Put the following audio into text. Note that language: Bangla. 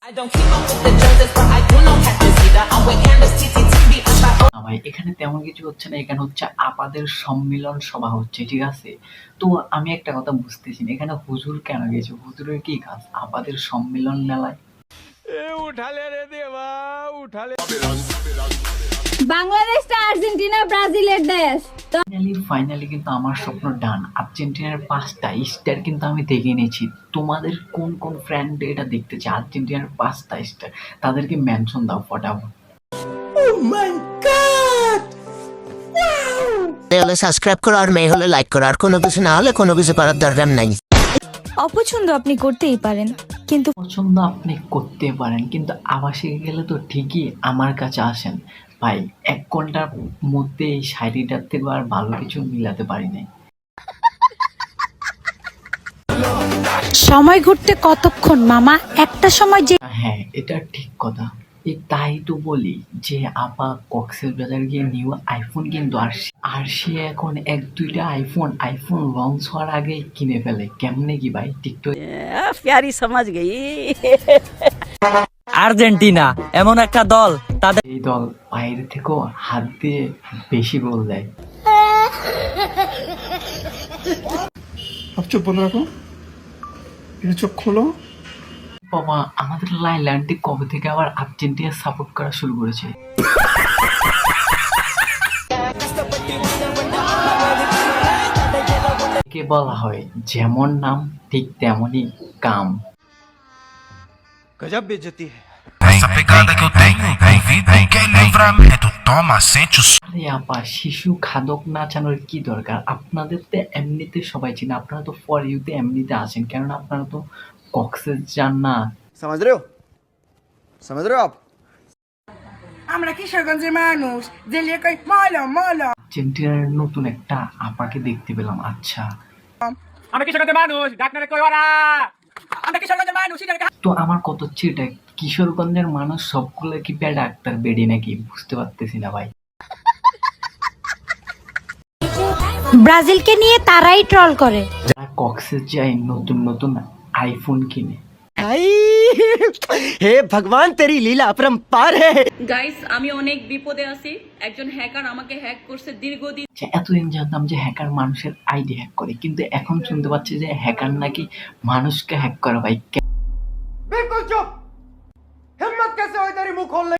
ভাই এখানে তেমন কিছু হচ্ছে না, এখানে হচ্ছে আপাদের সম্মিলন সভা হচ্ছে, ঠিক আছে? তো আমি একটা কথা বুঝতেছি না, এখানে হুজুর কেন গেছে? হুজুরের কি কাজ আপাদের সম্মিলন মেলায়? বাংলাদেশটা আর্জেন্টিনা ব্রাজিলের দেশ। ফাইনালি কিন্তু আমার স্বপ্ন ডান। আর্জেন্টিনার 5টা স্টার কিন্তু আমি দেখে নিয়েছি। তোমাদের কোন কোন ফ্রেন্ড এটা দেখতে চায় আর্জেন্টিনার 5টা স্টার? তাদেরকে মেনশন দাও ফটাফট। হলে সাবস্ক্রাইব করো, আর মেয়ে হলে লাইক করো, আর কোনো কিছু না হলে কোনো কিছু করার দরকার নাই। অপছন্দ আপনি করতেই পারেন, কিন্তু পছন্দ আপনি করতে পারেন, কিন্তু আবাসে গেলে তো ঠিকই আমার কাছে আসেন। ভাই 1 ঘন্টার মধ্যে এই শাড়িটার থেকে আর ভালো কিছু মিলাতে পারি নাই। সময় ঘুরতে কতক্ষণ মামা? একটা সময় যে হ্যাঁ, এটা ঠিক কথা। তাই তো বলি যে আপা কক্সবাজার গিয়ে নিউ আইফোন কিন্তু আর সে এখন 1-2টা আইফোন লঞ্চ হওয়ার আগে কিনে ফেলে। কেমনে কি ভাই? টিকটক प्यारी समझ गई। আর্জেন্টিনা এমন একটা দল, তাদের এই দল বাইরে থেকেও হাত দিয়ে বেশি গোল দেয়। अब चुप बंद रखो, ये चोख खोलो। বাবা, আমাদের লাইলা আন্টি কবে থেকে আবার আর্জেন্টিনা সাপোর্ট করা শুরু করেছে? কে বলা হয় যেমন নাম ঠিক তেমনই কাম। गजब बेइज्जती है। Essa pegada que eu tenho, duvido que é livramento. Toma, sente o som. আরে আপা, শিশু খাদক নাচানোর কি দরকার? আপনাদের তো এমনিতে সবাই চিনে, আপনারা তো ফর ইউতে এমনিতে আসেন, কেননা আপনারা তো কক্সেস যান না। समझ रहे हो? समझ रहे हो आप? আমরা কিশোরগঞ্জের মানুষ, জেলিয়ে কই মলম মলম। আর্জেন্টিনার নতুন একটা আপাকে দেখতে পেলাম। আচ্ছা, আমরা কিশোরগঞ্জের মানুষ, ডাকনারে কই ওরা, আমরা কিশোরগঞ্জের মানুষ। তো আমার কত হচ্ছে এটা, কিশোরগঞ্জের মানুষ সবগুলো কি পেয়ে ডাক্তার বেডি নাকি? বুঝতে পারতেছি না ভাই। ব্রাজিলকে নিয়ে তারাই ট্রল করে। যারা কক্সেস যায় নতুন নতুন আইফোন কিনে। হে ভগবান, তেরি লীলা अपरंपार है। গাইস, আমি অনেক বিপদে আছি। একজন হ্যাকার আমাকে হ্যাক করছে দীর্ঘদিন। এতদিন জানতাম যে হ্যাকার মানুষের আইডি হ্যাক করে, কিন্তু এখন শুনতে পাচ্ছি যে হ্যাকার নাকি মানুষকে হ্যাক করে। ভাই